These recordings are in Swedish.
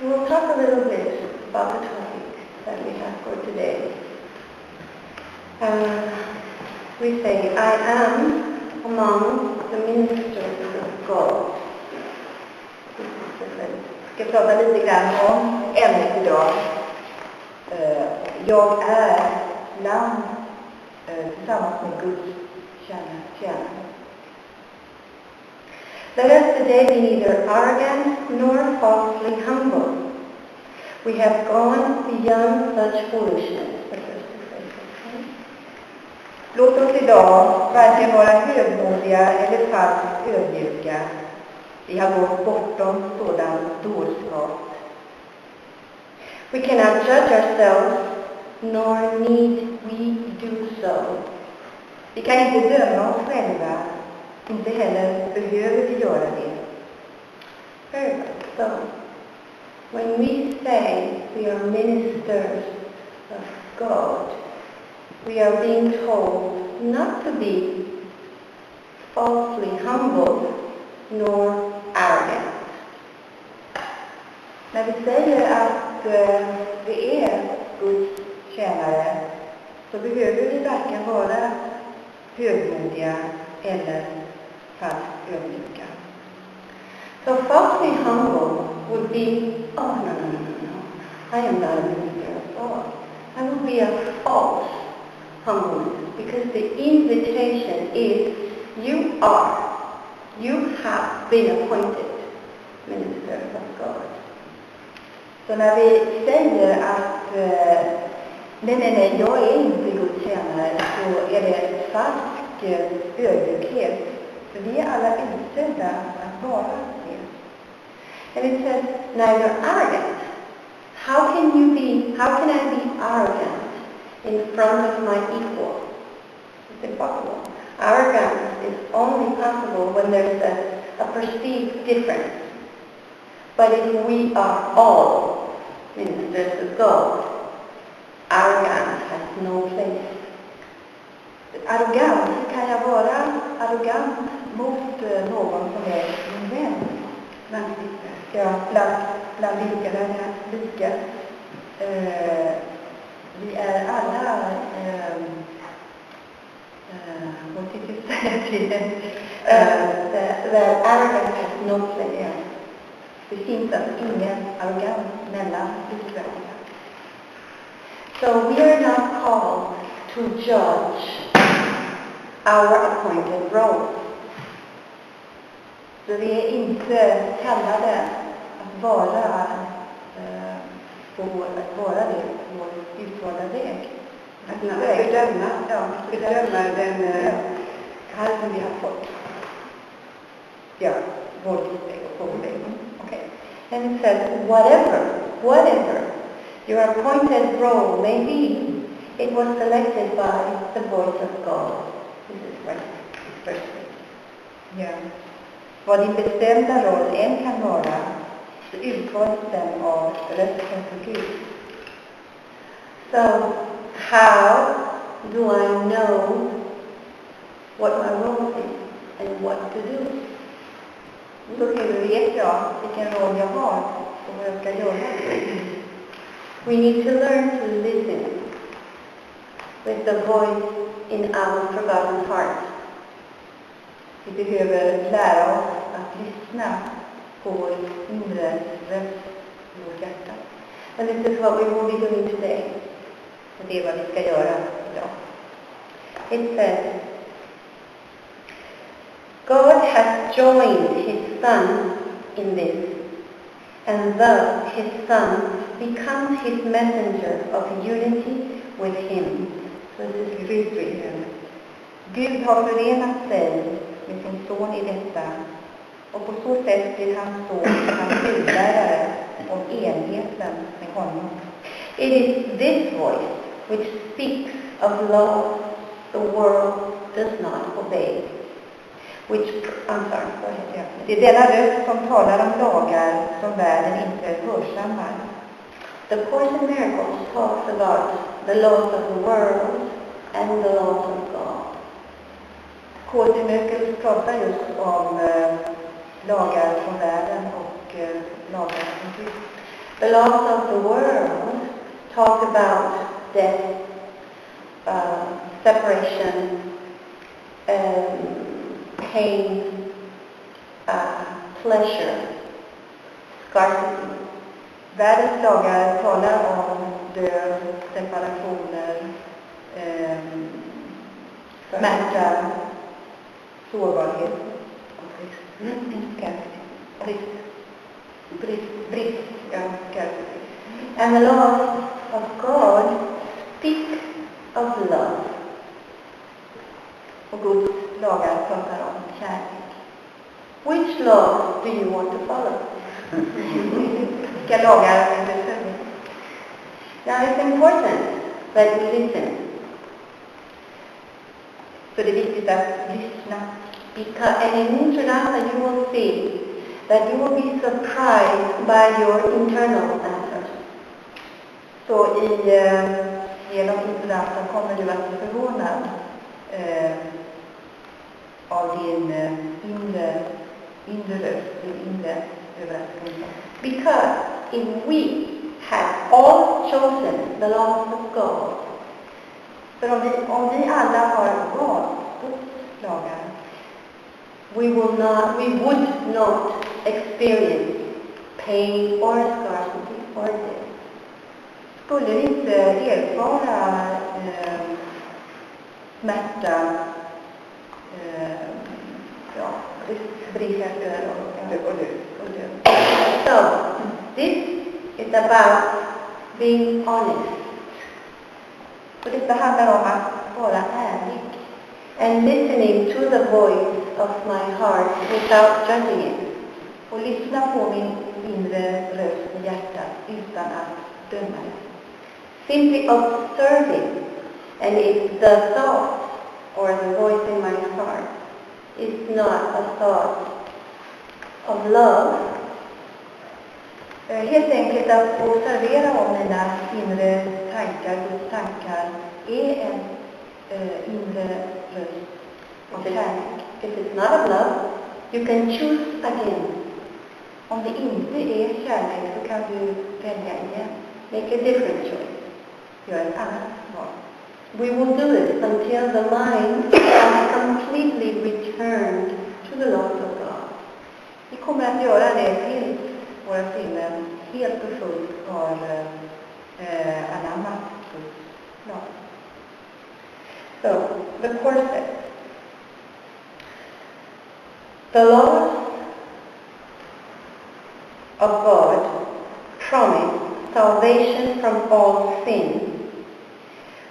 We will talk a little bit about the topic that we have for today. We say, I am among the ministers of God. Jag ska prata lite grann om ämnet idag. Jag är bland tillsammans med Guds tjänare. Let us today be neither arrogant nor falsely humble. We have gone beyond such foolishness. Låt oss idag varken vara högmodiga eller falskt ödmjuka. Vi har gått bortom sådan dårskap. We cannot judge ourselves, nor need we do so. Vi kan inte döma oss själva, inte heller behöver vi göra det. So, when we say we are ministers of God, we are being told not to be falsely humble nor arrogant. När vi säger att vi är Guds tjänare så behöver vi varken vara högmodiga eller falskt ödmjuka. So falsely humble would be, oh no, I am not a minister of God. I will be a false humbleness because the invitation is you have been appointed ministers of God. Så när vi säger att nej, jag är inte Guds tjänare, så är det en falsk ödmjukhet. För vi är alla utsedda att vara det. And it says, neither arrogant. How can I be arrogant in front of my equal? It's impossible. Arrogance is only possible when there's a perceived difference. But if we are all ministers of God, arrogance has no place. Arrogant, kan jag vara arrogant mot någon som är min vän? Bland vilka är jag lika? Vi är alla what did you say? That arrogance has no place. Det finns alltså ingen arrogans mellan likvärdiga. So we are not called to judge our appointed role. Så vi är inte kallade att vara vår utvalda väg. Att bedöma den kallen vi har fått. Ja, vår livsväg och vår väg. Okay. And it says, whatever your appointed role may be, it was selected by the voice of God. This is right, verse 3. Yeah. Vad din bestämda roll än kan vara, så utvaldes den av rösten för Gud. So, how do I know what my role is and what to do? Så hur vet jag vilken roll jag har och vad jag ska göra? We need to learn to listen with the voice in our forgotten heart. Vi behöver lära oss att lyssna på vår inre röst i vårt hjärta. And this is what we will be doing today. Och det är vad vi ska göra idag. It says, God has joined his Son in this, and thus his Son becomes his messenger of unity with him. So this is Kurs. Gud har förenat sig med sin son i detta, och på så sätt blir hans son hans budbärare om enheten med honom. It is this voice which speaks of laws the world does not obey. Det är denna röst som talar om lagar som världen inte hörsammar. The Course in Miracles talks about the laws of the world and the laws of God. Kurs i Mirakler pratar just om lagar från världen och lagar från Gud. The laws of the world talk about death, separation, pain, pleasure, scarcity. Världens lagar talar om död, separationer, smärta, sårbarhet och brist. And the laws of God speak of love. Och Guds lagar pratar om kärlek. Which laws do you want to follow? Vilka lagar vill du följa? Now it's important that you listen. Så det är viktigt att lyssna. And in Corada you will see that you will be surprised by your internal answers. Så genom intresse kommer du att bli förvånad av din inre röst, din inre överraskning. Because if we have all chosen the laws of God, för om vi alla har valt Guds lagar, we would not experience pain or scarcity or death. Skulle vi inte erfara smärta, brist och död. So, this is about being honest. Och detta handlar om att vara ärlig. And listening to the voice of my heart without judging it. Och lyssna på min inre röst i hjärtat utan att döma det. Simply observing, and if the thought or the voice in my heart is not a thought of love, helt enkelt att observera om mina inre tankar, Guds tankar, är en inre röst av kärlek. If it's not of love, you can choose again. Om det inte är kärlek så kan du välja igen. Make a different choice. Gör ett annat val. We will do it until the mind has completely returned to the laws of God. Vi kommer att göra det tills våra sinnen helt och fullt har anammat Guds lag. So, the Kurs says, the laws of God promise salvation from all sin,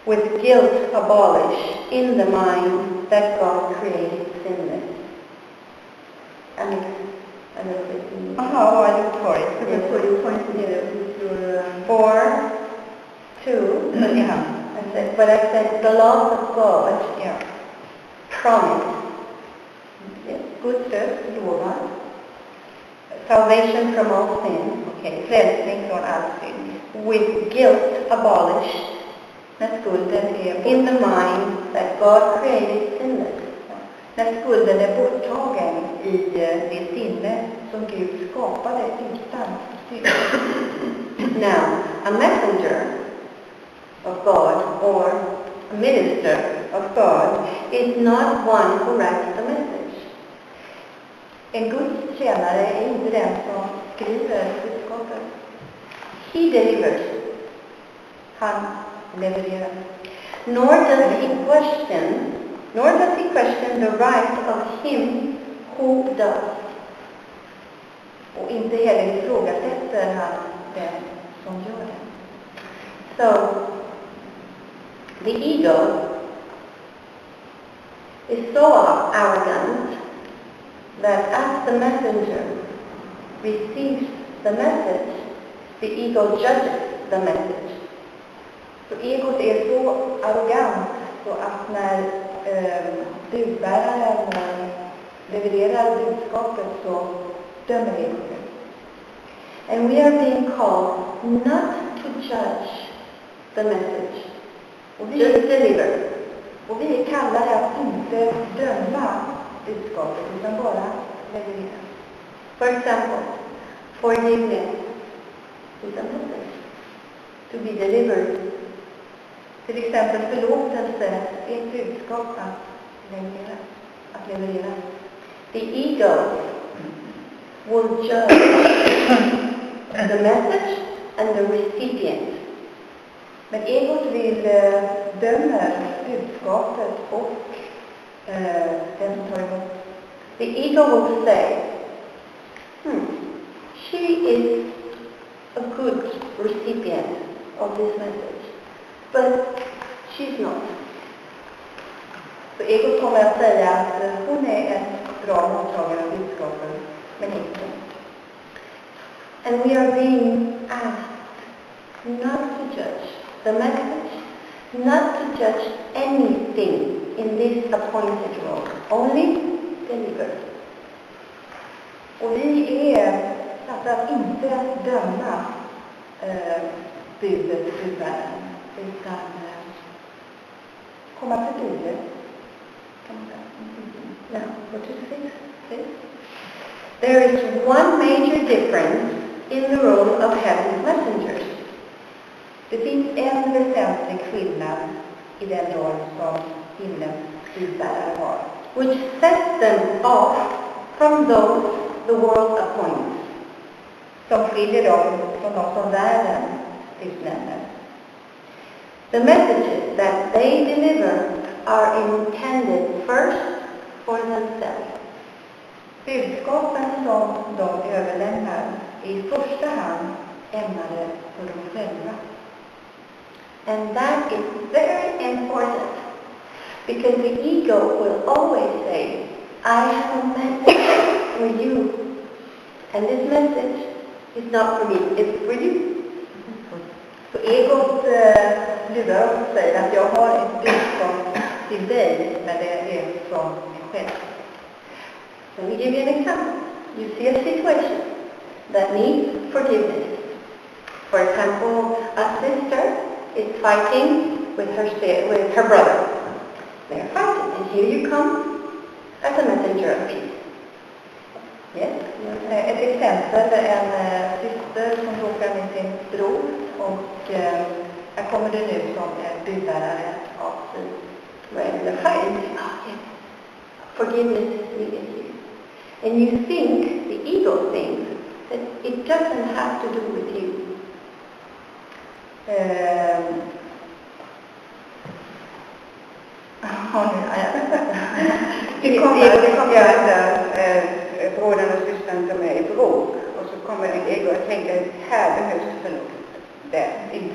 with guilt abolished in the mind that God created sinless. And a little bit. Sorry. So you point together with your 4, 2, but I said the laws of God promise Guds röst lovar salvation from all sin, frälsning från all synd, with guilt abolished när skulden är in the mind that God created sinless. När skulden är borttagen i det sinne som Gud skapade utan synd. Now, a messenger of God or a minister of God is not one who writes the message. En Guds tjänare är inte den som skriver budskapet. He delivers. Han levererar. Nor does he question the right of him who does. Och inte heller ifrågasätter han den som gör det. So, the ego is so arrogant that as the messenger receives the message, the ego judges the message. Så egot är så arrogant så att när budbäraren levererar budskapet så dömer egot. And we are being called not to judge the message, just deliver. Och vi är kallade att inte döma budskapet utan bara leverera. For example, forgiveness is a message to be delivered. Till exempel förlåtelse är ett budskap att leverera. The ego will judge the message and the recipient. Men egot vill döma budskapet och den som tar emot. The ego will say, she is a good recipient of this message, but she's not. Så egot kommer att säga att hon är en bra mottagare av budskapen, men inte. And we are being asked not to judge the message, not to judge anything in this appointed role, only deliver. Och vi är satta att inte döma budet till världen, utan komma förbi det. Now, what is this? Okay. There is one major difference in the role of heaven's messengers. Det finns en väsentlig skillnad i den roll som himlens budbärare har, which sets them off from those the world appoints. Som skiljer dem från de som världen utnämner. The messages that they deliver are intended first for themselves. Budskapen som de överlämnar är i första hand ämnade för dem själva. And that is very important, because the ego will always say, I have a message for you, and this message is not for me, it's for you. Så egot lurar och säger att jag har ett budskap till dig, men det är från mig själv. Let me give you an example. You see a situation that needs forgiveness. For example, a sister is fighting with her brother. They're fighting, and here you come as a messenger of peace. Yes. Ett exempel, en syster som råkar med sin bror, och här kommer det nu som en budbärare av frid. When they're fighting, forgiveness is needed here. And you think, the ego thinks, that it doesn't have to do with you. Det kommer brodern och systern som är i bråk, och så kommer det ego och tänker, här behövs förlåt. Det inte.